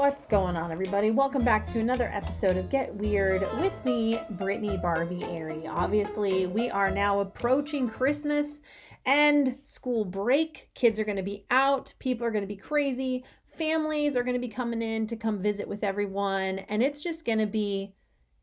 What's going on, everybody? Welcome back to another episode of Get Weird with me, Brittany Barbieri. Obviously, we are now approaching Christmas and school break. Kids are going to be out. People are going to be crazy. Families are going to be coming in to come visit with everyone. And it's just going to be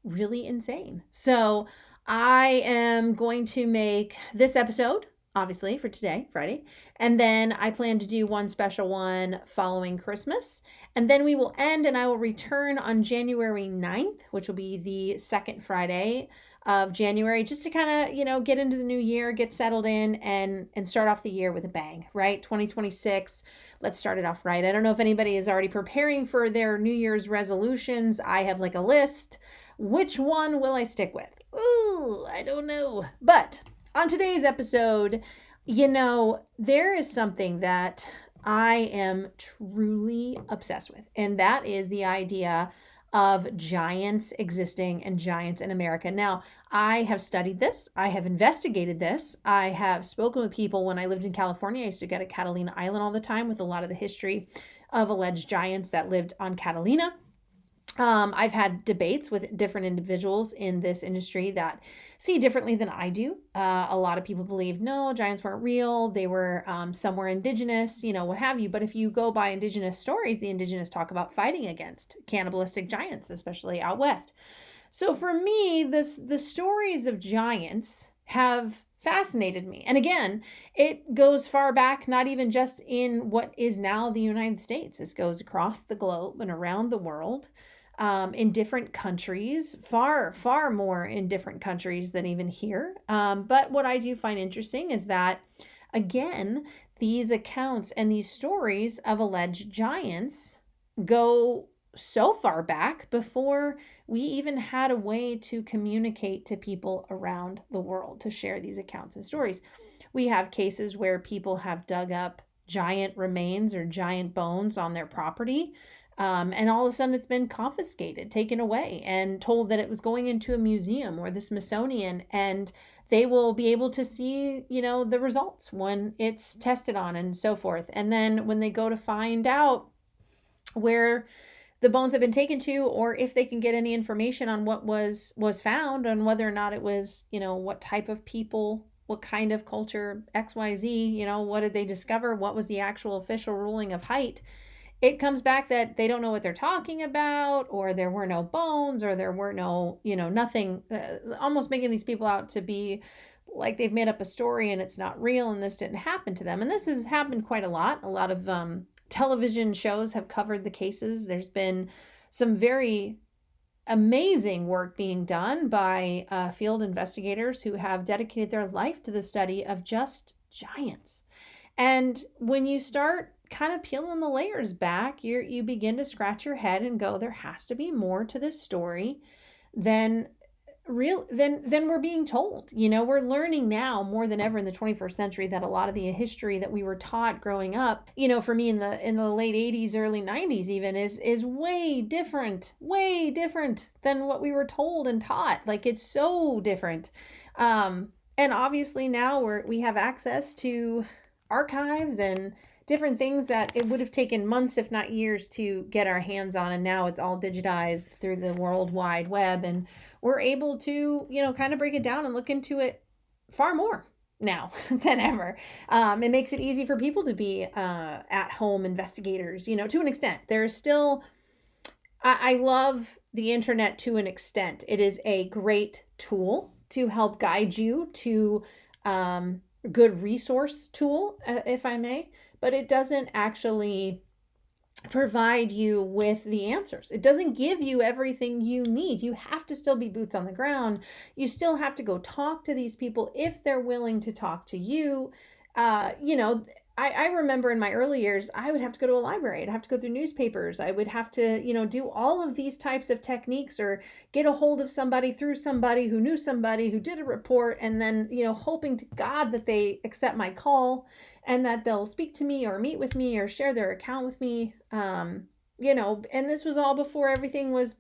really insane. So I am going to make this episode, obviously, for today, Friday. And then I plan to do one special one following Christmas. And then we will end and I will return on January 9th, which will be the second Friday of January, just to kind of, get into the new year, get settled in and start off the year with a bang, right? 2026. Let's start it off right. I don't know if anybody is already preparing for their New Year's resolutions. I have like a list. Which one will I stick with? Ooh, I don't know. But on today's episode, there is something that I am truly obsessed with, and that is the idea of giants existing and giants in America. Now, I have studied this. I have investigated this. I have spoken with people when I lived in California. I used to go to Catalina Island all the time with a lot of the history of alleged giants that lived on Catalina. I've had debates with different individuals in this industry that see differently than I do. A lot of people believe, no, giants weren't real. They were somewhere indigenous, what have you. But if you go by indigenous stories, the indigenous talk about fighting against cannibalistic giants, especially out west. So for me, the stories of giants have fascinated me. And again, it goes far back, not even just in what is now the United States. This goes across the globe and around the world. In different countries, far more in different countries than even here. But what I do find interesting is that, again, these accounts and these stories of alleged giants go so far back before we even had a way to communicate to people around the world to share these accounts and stories. We have cases where people have dug up giant remains or giant bones on their property. And all of a sudden it's been confiscated, taken away, and told that it was going into a museum or the Smithsonian, and they will be able to see, the results when it's tested on and so forth. And then when they go to find out where the bones have been taken to, or if they can get any information on what was found and whether or not it was, what type of people, what kind of culture, XYZ, what did they discover? What was the actual official ruling of height? It comes back that they don't know what they're talking about, or there were no bones, or there were no, nothing, almost making these people out to be like they've made up a story and it's not real and this didn't happen to them. And this has happened quite a lot. A lot of television shows have covered the cases. There's been some very amazing work being done by field investigators who have dedicated their life to the study of just giants. And when you start kind of peeling the layers back, you begin to scratch your head and go, there has to be more to this story than we're being told. We're learning now more than ever in the 21st century that a lot of the history that we were taught growing up, for me in the late 80s, early 90s even, is way different than what we were told and taught. Like, it's so different. And obviously now we have access to archives and different things that it would have taken months, if not years, to get our hands on. And now it's all digitized through the World Wide Web. And we're able to, kind of break it down and look into it far more now than ever. It makes it easy for people to be at-home investigators, to an extent. There's still, I love the internet to an extent. It is a great tool to help guide you to good resource tool, if I may, but it doesn't actually provide you with the answers. It doesn't give you everything you need. You have to still be boots on the ground. You still have to go talk to these people if they're willing to talk to you. I remember in my early years, I would have to go to a library. I'd have to go through newspapers. I would have to, do all of these types of techniques or get a hold of somebody through somebody who knew somebody who did a report, and then, hoping to God that they accept my call and that they'll speak to me or meet with me or share their account with me. And this was all before everything was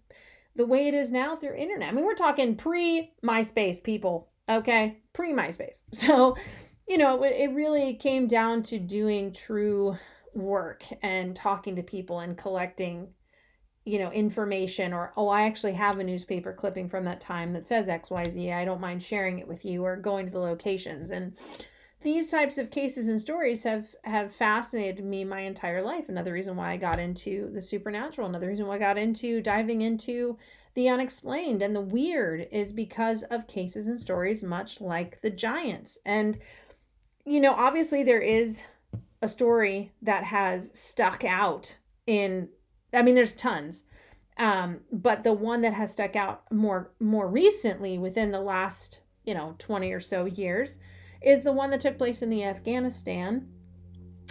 the way it is now through internet. I mean, we're talking pre-MySpace, people, okay? Pre-MySpace. So, it really came down to doing true work and talking to people and collecting information, or, oh, I actually have a newspaper clipping from that time that says XYZ. I don't mind sharing it with you, or going to the locations. And these types of cases and stories have fascinated me my entire life. Another reason why I got into the supernatural, another reason why I got into diving into the unexplained and the weird, is because of cases and stories much like the giants. And obviously there is a story that has stuck out there's tons. But the one that has stuck out more recently, within the last 20 or so years, is the one that took place in the Afghanistan,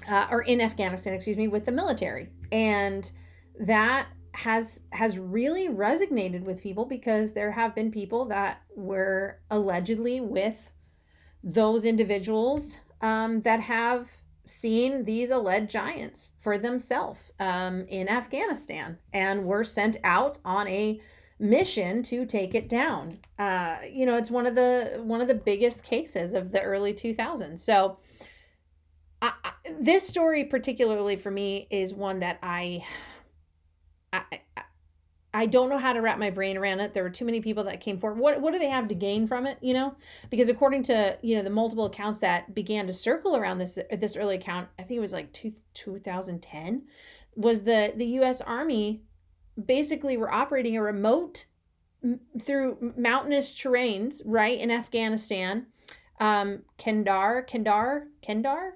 excuse me, with the military. And that has really resonated with people, because there have been people that were allegedly with those individuals that have seen these alleged giants for themselves in Afghanistan, and were sent out on a mission to take it down. It's one of the biggest cases of the early 2000s. So this story particularly for me is one that I don't know how to wrap my brain around it. There were too many people that came forward. What do they have to gain from it? Because according to, the multiple accounts that began to circle around this early account, I think it was like 2010, was the U.S. Army basically were operating a remote through mountainous terrains, right, in Afghanistan. Kendar,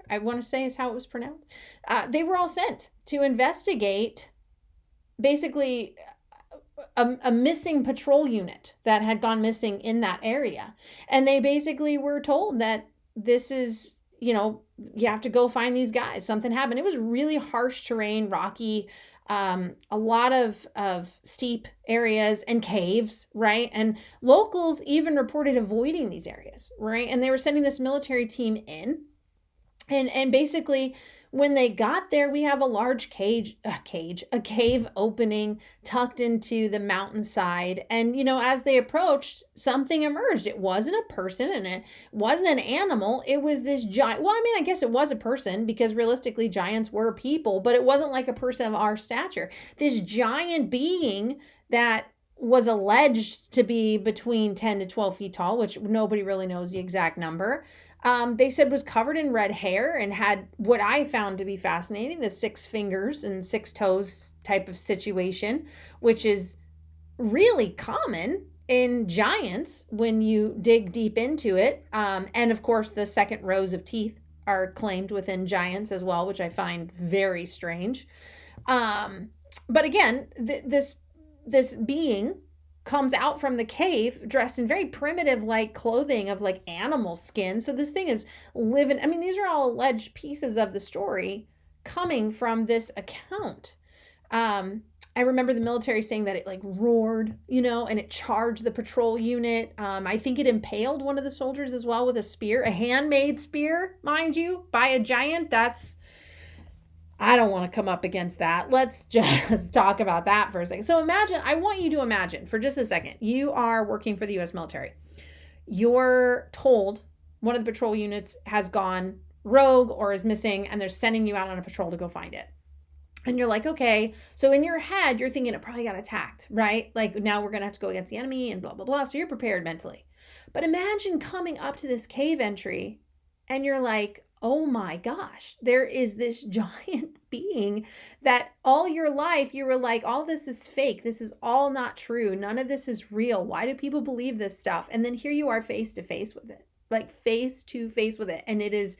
I want to say is how it was pronounced. They were all sent to investigate basically a missing patrol unit that had gone missing in that area. And they basically were told that this is, you have to go find these guys. Something happened. It was really harsh terrain, rocky, a lot of steep areas and caves, right? And locals even reported avoiding these areas, right? And they were sending this military team in. And basically, when they got there, we have a large a cave opening tucked into the mountainside. And, as they approached, something emerged. It wasn't a person, and it wasn't an animal. It was this giant. Well, I guess it was a person, because realistically giants were people, but it wasn't like a person of our stature. This giant being that was alleged to be between 10 to 12 feet tall, which nobody really knows the exact number. They said was covered in red hair and had what I found to be fascinating, the 6 fingers and 6 toes type of situation, which is really common in giants when you dig deep into it. And of course, the second rows of teeth are claimed within giants as well, which I find very strange. But again, this being comes out from the cave dressed in very primitive clothing of animal skin. So this thing is living. These are all alleged pieces of the story coming from this account. I remember the military saying that it roared, and it charged the patrol unit. I think it impaled one of the soldiers as well with a spear, a handmade spear, mind you, by a giant. I don't want to come up against that. Let's just talk about that for a second. So I want you to imagine for just a second, you are working for the U.S. military. You're told one of the patrol units has gone rogue or is missing, and they're sending you out on a patrol to go find it. And you're like, okay. So in your head, you're thinking it probably got attacked, right? Now we're going to have to go against the enemy and blah, blah, blah. So you're prepared mentally. But imagine coming up to this cave entry and you're like, oh my gosh, there is this giant being that all your life you were like, all this is fake. This is all not true. None of this is real. Why do people believe this stuff? And then here you are face to face with it, face to face with it. And it is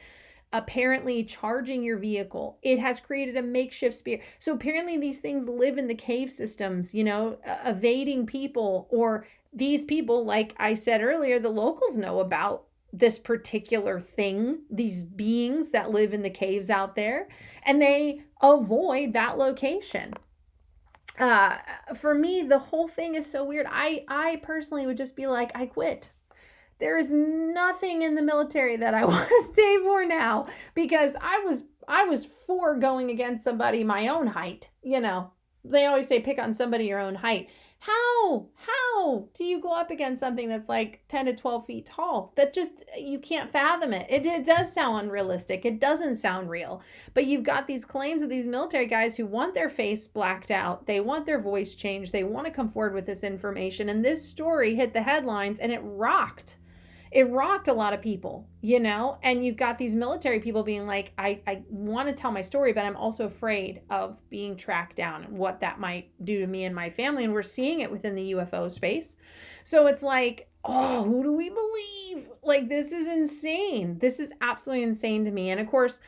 apparently charging your vehicle. It has created a makeshift spear. So apparently these things live in the cave systems, evading people, or these people, like I said earlier, the locals know about this particular thing, these beings that live in the caves out there, and they avoid that location. For me, the whole thing is so weird. I personally would just be like, I quit. There is nothing in the military that I want to stay for now, because I was for going against somebody my own height. They always say pick on somebody your own height. How do you go up against something that's like 10 to 12 feet tall? That just, you can't fathom it. It does sound unrealistic. It doesn't sound real. But you've got these claims of these military guys who want their face blacked out. They want their voice changed. They want to come forward with this information. And this story hit the headlines and it rocked. It rocked a lot of people, and you've got these military people being like, I want to tell my story, but I'm also afraid of being tracked down and what that might do to me and my family. And we're seeing it within the UFO space. So it's like, oh, who do we believe? Like, this is insane. This is absolutely insane to me. And of course,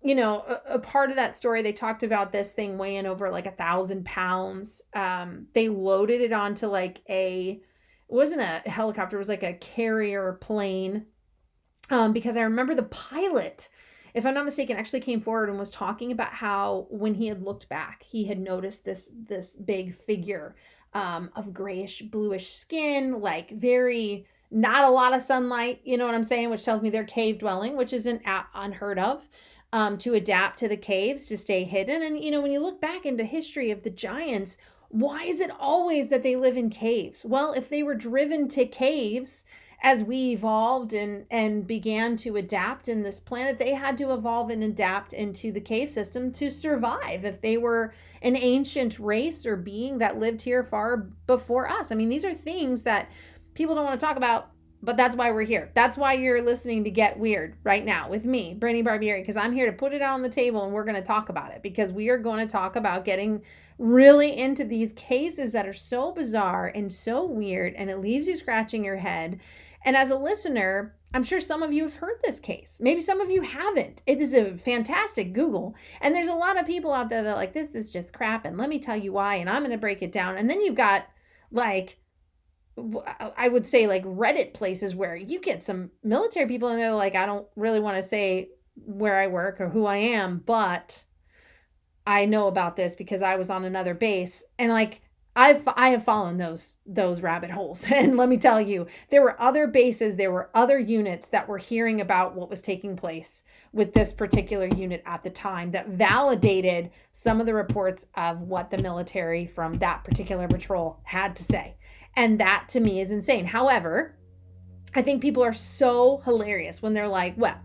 a part of that story, they talked about this thing weighing over like 1,000 pounds. They loaded it onto like it wasn't a helicopter, it was like a carrier plane. Because I remember the pilot, if I'm not mistaken, actually came forward and was talking about how when he had looked back, he had noticed this big figure of grayish, bluish skin, like very, not a lot of sunlight, you know what I'm saying? Which tells me they're cave dwelling, which isn't unheard of, to adapt to the caves, to stay hidden. And, when you look back into history of the giants, why is it always that they live in caves? Well, if they were driven to caves as we evolved and began to adapt in this planet, they had to evolve and adapt into the cave system to survive. If they were an ancient race or being that lived here far before us. I mean, these are things that people don't want to talk about, but that's why we're here. That's why you're listening to Get Weird right now with me, Brittany Barbieri, because I'm here to put it out on the table and we're going to talk about it, because we are going to talk about getting really into these cases that are so bizarre and so weird, and it leaves you scratching your head. And as a listener, I'm sure some of you have heard this case. Maybe some of you haven't. It is a fantastic Google. And there's a lot of people out there that are like, this is just crap, and let me tell you why, and I'm going to break it down. And then you've got like, I would say like Reddit places where you get some military people and they're like, I don't really want to say where I work or who I am, but I know about this because I was on another base. And like, I have fallen those rabbit holes. And let me tell you, there were other bases, there were other units that were hearing about what was taking place with this particular unit at the time that validated some of the reports of what the military from that particular patrol had to say. And that to me is insane. However, I think people are so hilarious when they're like, well,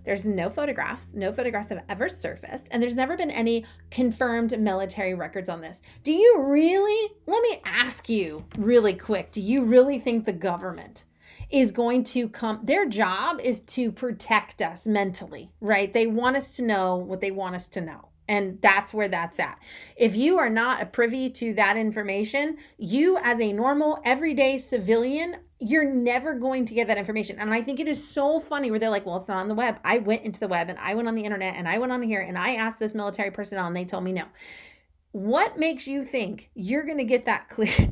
there's no photographs have ever surfaced, and there's never been any confirmed military records on this. Do you really, let me ask you really quick, do you really think the government is going to come, their job is to protect us mentally, right? They want us to know what they want us to know. And that's where that's at. If you are not a privy to that information, you as a normal, everyday civilian, you're never going to get that information. And I think it is so funny where they're like, well, it's not on the web. I went into the web and I went on the internet and I went on here and I asked this military personnel and they told me no. What makes you think you're going to get that clear,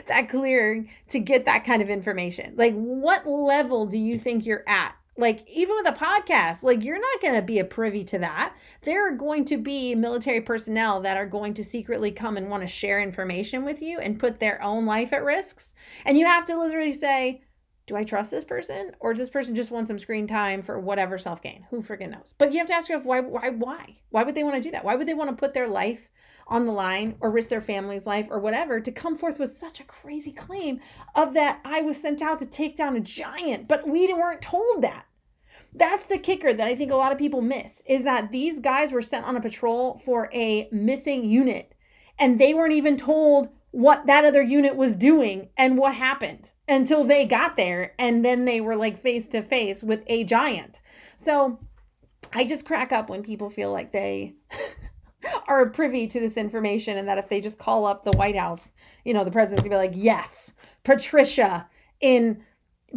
that clearing to get that kind of information? Like, what level do you think you're at? Like, even with a podcast, like, you're not going to be a privy to that. There are going to be military personnel that are going to secretly come and want to share information with you and put their own life at risks. And you have to literally say, do I trust this person? Or does this person just want some screen time for whatever self-gain? Who freaking knows? But you have to ask yourself, why? Why would they want to do that? Why would they want to put their life on the line or risk their family's life or whatever to come forth with such a crazy claim of that I was sent out to take down a giant, but we weren't told that. That's the kicker that I think a lot of people miss, is that these guys were sent on a patrol for a missing unit and they weren't even told what that other unit was doing and what happened until they got there. And then they were like face to face with a giant. So I just crack up when people feel like they are privy to this information and that if they just call up the White House, the president's gonna be like, yes, Patricia in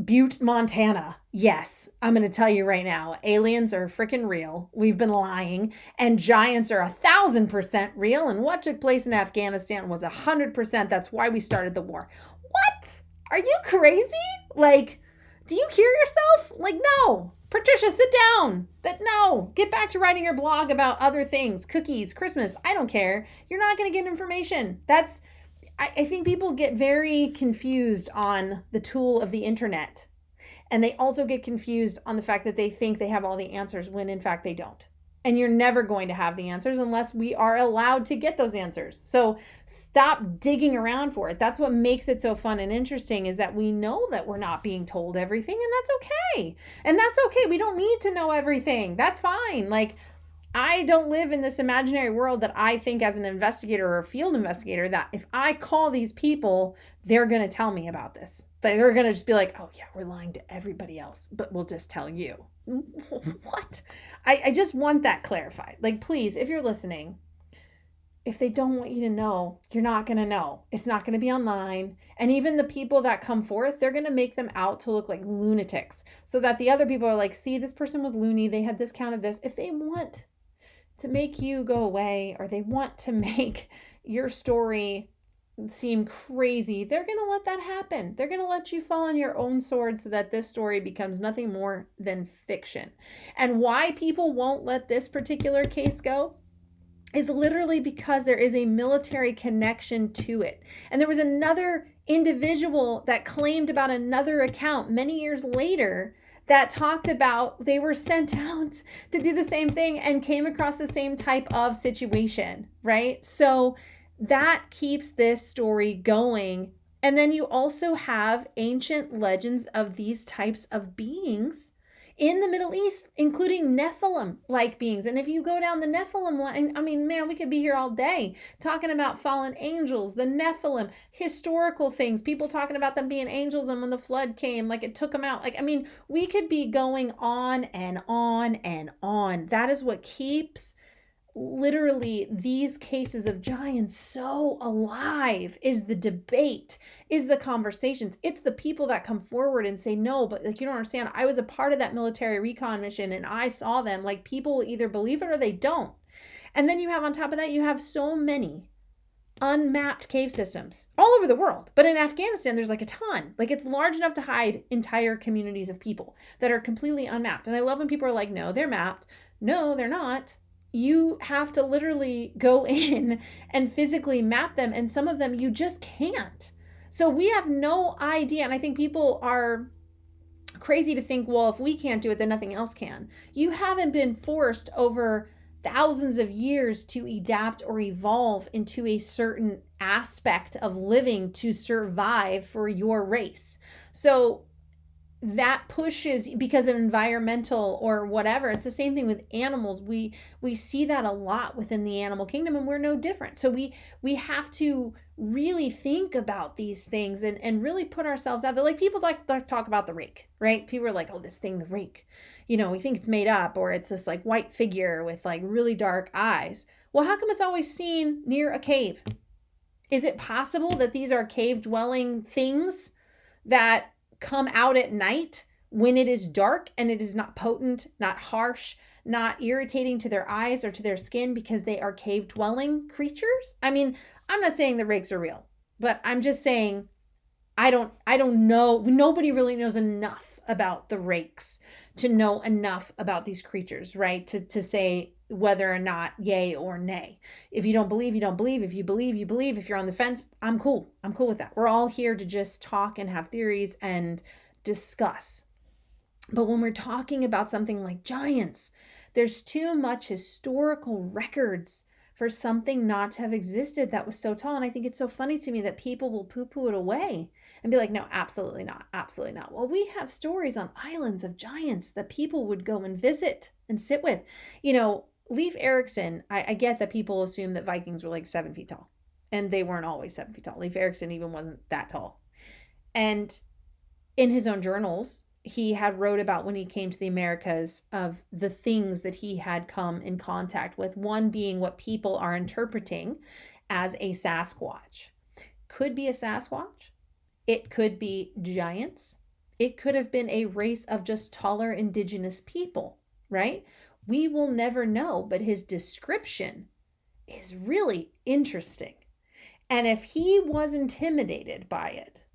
Butte, Montana. Yes, I'm going to tell you right now, aliens are freaking real. We've been lying, and giants are 1,000% real. And what took place in Afghanistan was 100%. That's why we started the war. What? Are you crazy? Like, do you hear yourself? Like, no. Patricia, sit down. No, get back to writing your blog about other things, cookies, Christmas. I don't care. You're not going to get information. I think people get very confused on the tool of the internet. And they also get confused on the fact that they think they have all the answers when in fact they don't. And you're never going to have the answers unless we are allowed to get those answers. So stop digging around for it. That's what makes it so fun and interesting, is that we know that we're not being told everything, and that's okay. And that's okay. We don't need to know everything. That's fine. Like, I don't live in this imaginary world that I think, as an investigator or a field investigator, that if I call these people, they're going to tell me about this. They're going to just be like, oh yeah, we're lying to everybody else, but we'll just tell you. What? I just want that clarified. Like, please, if you're listening, if they don't want you to know, you're not going to know. It's not going to be online. And even the people that come forth, they're going to make them out to look like lunatics, so that the other people are like, see, this person was loony. They had this count of this. If they want to make you go away, or they want to make your story seem crazy, they're going to let that happen. They're going to let you fall on your own sword, so that this story becomes nothing more than fiction. And why people won't let this particular case go is literally because there is a military connection to it. And there was another individual that claimed about another account many years later that talked about they were sent out to do the same thing and came across the same type of situation, right? So that keeps this story going. And then you also have ancient legends of these types of beings in the Middle East, including Nephilim-like beings. And if you go down the Nephilim line, I mean, man, we could be here all day talking about fallen angels, the Nephilim, historical things, people talking about them being angels, and when the flood came, like, it took them out. Like, I mean, we could be going on and on and on. That is what keeps literally these cases of giants so alive, is the debate, is the conversations. It's the people that come forward and say, no, but like, you don't understand. I was a part of that military recon mission and I saw them. Like, people will either believe it or they don't. And then you have, on top of that, you have so many unmapped cave systems all over the world. But in Afghanistan, there's like a ton. Like, it's large enough to hide entire communities of people that are completely unmapped. And I love when people are like, no, they're mapped. No, they're not. You have to literally go in and physically map them. And some of them you just can't. So we have no idea. And I think people are crazy to think, well, if we can't do it, then nothing else can. You haven't been forced over thousands of years to adapt or evolve into a certain aspect of living to survive for your race. So that pushes, because of environmental or whatever. It's the same thing with animals. We see that a lot within the animal kingdom, and we're no different. So we have to really think about these things and really put ourselves out there. Like, people like to talk about the rake, right? People are like, oh, this thing, the rake, you know, we think it's made up, or it's this like white figure with like really dark eyes. Well, how come it's always seen near a cave? Is it possible that these are cave dwelling things that come out at night when it is dark and it is not potent, not harsh, not irritating to their eyes or to their skin, because they are cave dwelling creatures? I mean, I'm not saying the rakes are real, but I'm just saying I don't know. Nobody really knows enough about the rakes to know enough about these creatures, right? To say whether or not yay or nay. If you don't believe, you don't believe. If you believe, you believe. If you're on the fence, I'm cool. I'm cool with that. We're all here to just talk and have theories and discuss. But when we're talking about something like giants, there's too much historical records for something not to have existed that was so tall. And I think it's so funny to me that people will poo-poo it away and be like, no, absolutely not. Absolutely not. Well, we have stories on islands of giants that people would go and visit and sit with. You know, Leif Erikson, I get that people assume that Vikings were like 7 feet tall, and they weren't always 7 feet tall. Leif Erikson even wasn't that tall. And in his own journals, he had wrote about when he came to the Americas of the things that he had come in contact with, one being what people are interpreting as a Sasquatch. Could be a Sasquatch. It could be giants. It could have been a race of just taller indigenous people, right? We will never know, but his description is really interesting. And if he was intimidated by it,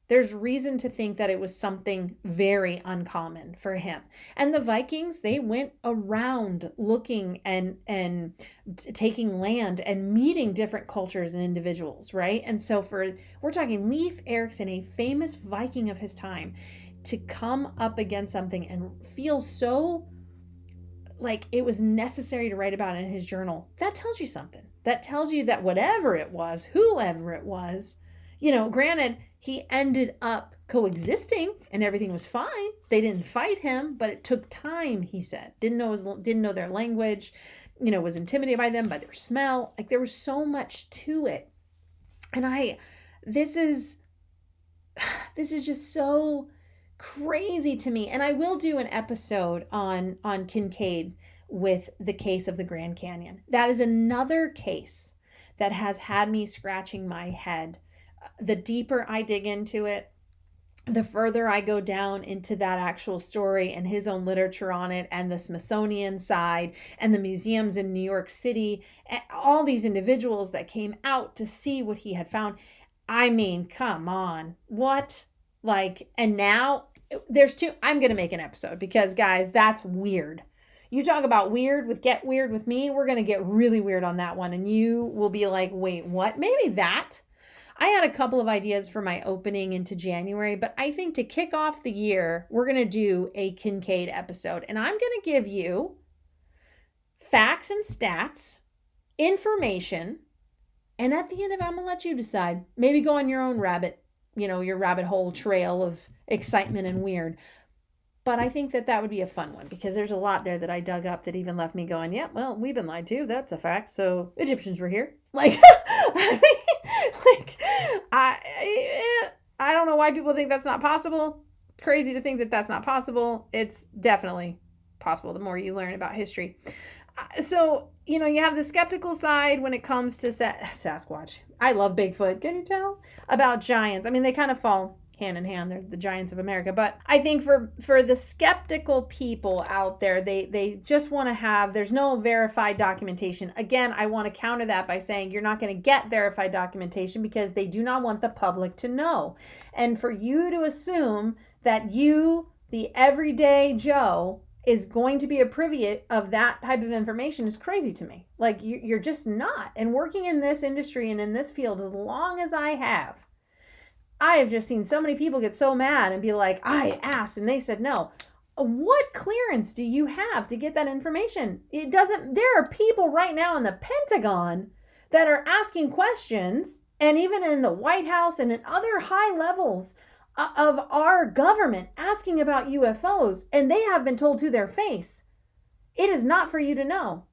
there's reason to think that it was something very uncommon for him. And the Vikings, they went around looking and taking land and meeting different cultures and individuals, right? And so we're talking Leif Erikson, a famous Viking of his time, to come up against something and feel so like it was necessary to write about it in his journal. That tells you something. That tells you that whatever it was, whoever it was, granted, he ended up coexisting and everything was fine. They didn't fight him, but it took time, he said. Didn't know their language, was intimidated by them, by their smell. Like there was so much to it. And this is just so crazy to me. And I will do an episode on Kincaid with the case of the Grand Canyon. That is another case that has had me scratching my head. The deeper I dig into it, the further I go down into that actual story and his own literature on it, and the Smithsonian side and the museums in New York City, and all these individuals that came out to see what he had found. I mean, come on. What? And now there's two. I'm going to make an episode because, guys, that's weird. You talk about weird with Get Weird with me. We're going to get really weird on that one. And you will be like, wait, what? Maybe that. I had a couple of ideas for my opening into January, but I think to kick off the year, we're going to do a Kincaid episode. And I'm going to give you facts and stats, information, and at the end of it, I'm going to let you decide. Maybe go on your own your rabbit hole trail of excitement and weird. But I think that would be a fun one because there's a lot there that I dug up that even left me going, yeah, well, we've been lied to. That's a fact. So Egyptians were here. I don't know why people think that's not possible. Crazy to think that that's not possible. It's definitely possible the more you learn about history. So, you have the skeptical side when it comes to Sasquatch. I love Bigfoot. Can you tell? About giants. I mean, they kind of fall hand in hand. They're the giants of America. But I think for the skeptical people out there, they just want to have, there's no verified documentation. Again, I want to counter that by saying you're not going to get verified documentation because they do not want the public to know. And for you to assume that you, the everyday Joe, is going to be a privy of that type of information is crazy to me. Like you're just not. And working in this industry and in this field as long as I have just seen so many people get so mad and be like, I asked and they said no. What clearance do you have to get that information? There are people right now in the Pentagon that are asking questions, and even in the White House and in other high levels of our government asking about UFOs, and they have been told to their face, it is not for you to know,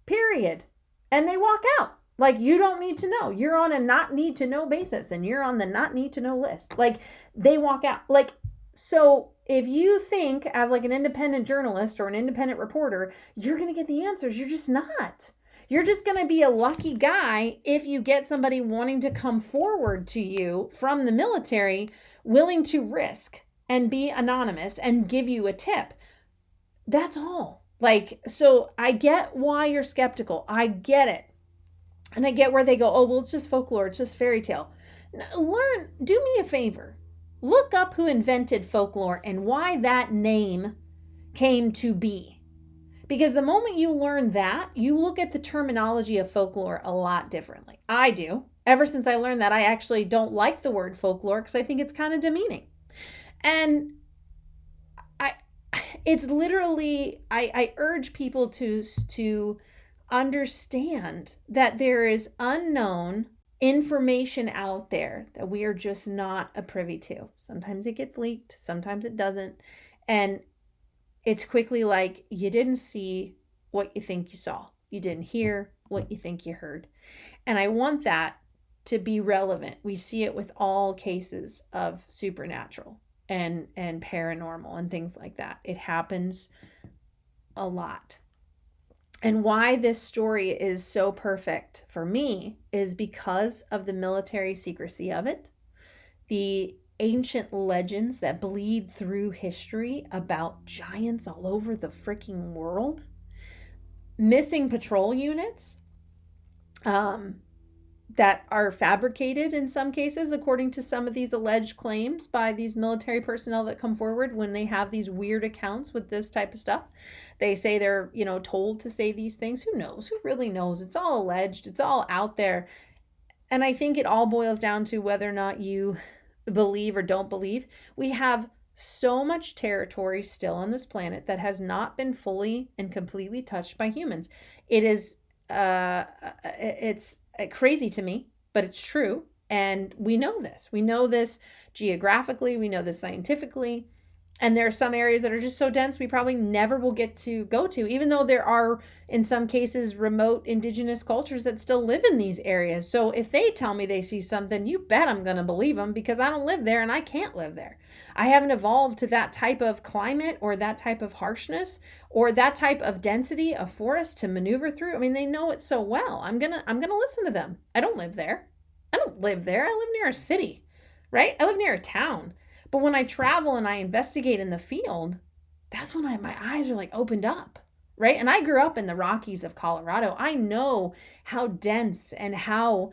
period. And they walk out. Like, you don't need to know. You're on a not need to know basis, and you're on the not need to know list. Like, they walk out. Like, so if you think as like an independent journalist or an independent reporter, you're going to get the answers, you're just not. You're just going to be a lucky guy if you get somebody wanting to come forward to you from the military, willing to risk and be anonymous and give you a tip. That's all. Like, so I get why you're skeptical. I get it. And I get where they go, oh, well, it's just folklore. It's just fairy tale. Do me a favor. Look up who invented folklore and why that name came to be. Because the moment you learn that, you look at the terminology of folklore a lot differently. I do. Ever since I learned that, I actually don't like the word folklore because I think it's kind of demeaning. And it's literally, I urge people to understand that there is unknown information out there that we are just not a privy to. Sometimes it gets leaked, sometimes it doesn't. And it's quickly like, you didn't see what you think you saw. You didn't hear what you think you heard. And I want that to be relevant. We see it with all cases of supernatural and paranormal and things like that. It happens a lot. And why this story is so perfect for me is because of the military secrecy of it, the ancient legends that bleed through history about giants all over the freaking world, missing patrol units that are fabricated in some cases, according to some of these alleged claims by these military personnel that come forward when they have these weird accounts with this type of stuff. They say they're, told to say these things. Who knows? Who really knows? It's all alleged. It's all out there. And I think it all boils down to whether or not you believe or don't believe. We have so much territory still on this planet that has not been fully and completely touched by humans. It is, it's crazy to me, but it's true. And we know this. We know this geographically. We know this scientifically. And there are some areas that are just so dense we probably never will get to go to, even though there are, in some cases, remote indigenous cultures that still live in these areas. So if they tell me they see something, you bet I'm going to believe them, because I don't live there and I can't live there. I haven't evolved to that type of climate or that type of harshness or that type of density of forest to maneuver through. I mean, they know it so well. I'm going to listen to them. I don't live there. I don't live there. I live near a city, right? I live near a town. But when I travel and I investigate in the field, that's when my eyes are like opened up, right? And I grew up in the Rockies of Colorado. I know how dense and how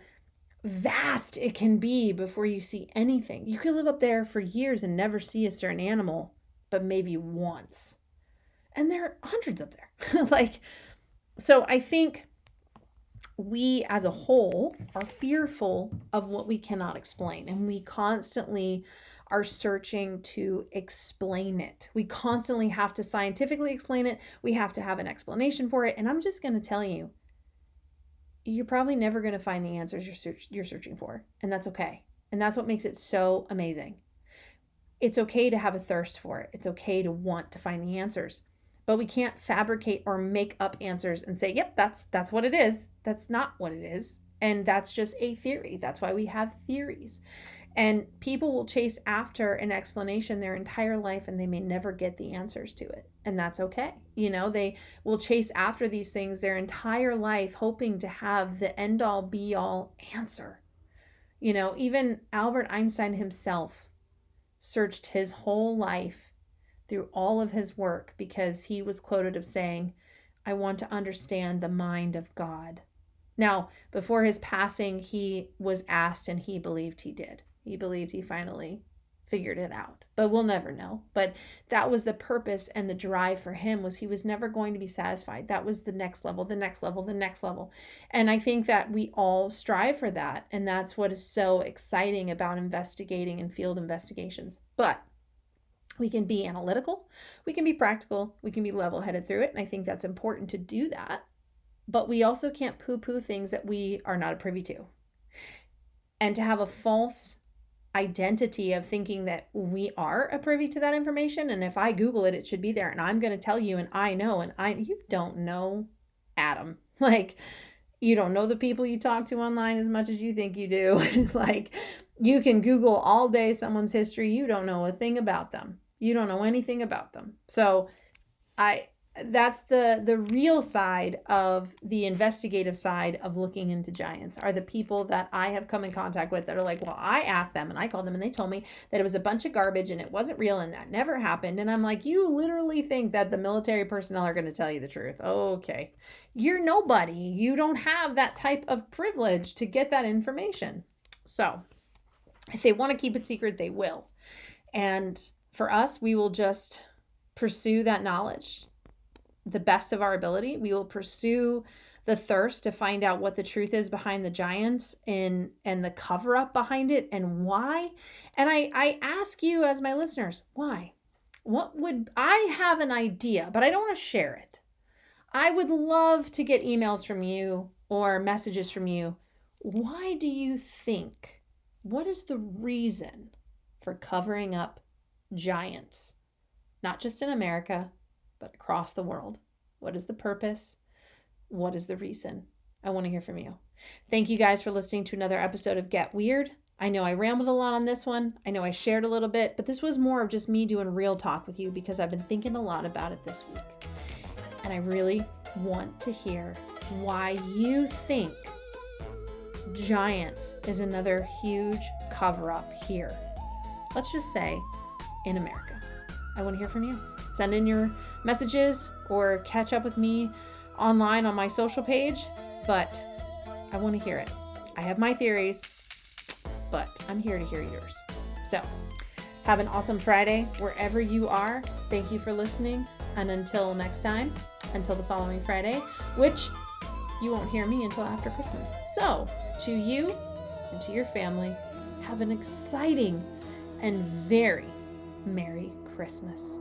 vast it can be before you see anything. You could live up there for years and never see a certain animal, but maybe once. And there are hundreds up there. So I think we as a whole are fearful of what we cannot explain, and we constantly are searching to explain it. We constantly have to scientifically explain it. We have to have an explanation for it. And I'm just going to tell you, you're probably never going to find the answers you're searching for. And that's okay. And that's what makes it so amazing. It's okay to have a thirst for it. It's okay to want to find the answers. But we can't fabricate or make up answers and say, yep, that's what it is. That's not what it is. And that's just a theory. That's why we have theories. And people will chase after an explanation their entire life, and they may never get the answers to it. And that's okay. They will chase after these things their entire life, hoping to have the end all be all answer. Even Albert Einstein himself searched his whole life through all of his work because he was quoted as saying, I want to understand the mind of God. Now, before his passing, he was asked, and he believed he did. He believed he finally figured it out, but we'll never know. But that was the purpose and the drive for him, was he was never going to be satisfied. That was the next level, the next level, the next level. And I think that we all strive for that. And that's what is so exciting about investigating and field investigations. But we can be analytical, we can be practical, we can be level-headed through it. And I think that's important to do that. But we also can't poo-poo things that we are not privy to. And to have a false identity of thinking that we are a privy to that information, and if I Google it, it should be there, and I'm going to tell you, and I know, you don't know Adam. You don't know the people you talk to online as much as you think you do. You can Google all day someone's history. You don't know a thing about them. You don't know anything about them. So that's the real side of the investigative side of looking into giants, are the people that I have come in contact with that are like, well, I asked them and I called them and they told me that it was a bunch of garbage and it wasn't real and that never happened. And I'm like, you literally think that the military personnel are going to tell you the truth. Okay. You're nobody. You don't have that type of privilege to get that information. So if they want to keep it secret, they will. And for us, we will just pursue that knowledge the best of our ability. We will pursue the thirst to find out what the truth is behind the giants and the cover up behind it and why. And I ask you as my listeners, why? I have an idea, but I don't want to share it. I would love to get emails from you or messages from you. Why do you think? What is the reason for covering up giants? Not just in America, but across the world. What is the purpose? What is the reason? I want to hear from you. Thank you guys for listening to another episode of Get Weird. I know I rambled a lot on this one. I know I shared a little bit, but this was more of just me doing real talk with you because I've been thinking a lot about it this week. And I really want to hear why you think giants is another huge cover-up here. Let's just say in America. I want to hear from you. Send in your messages or catch up with me online on my social page, but I want to hear it. I have my theories, but I'm here to hear yours. So have an awesome Friday wherever you are. Thank you for listening. And until next time, until the following Friday, which you won't hear me until after Christmas. So to you and to your family, have an exciting and very, Merry Christmas.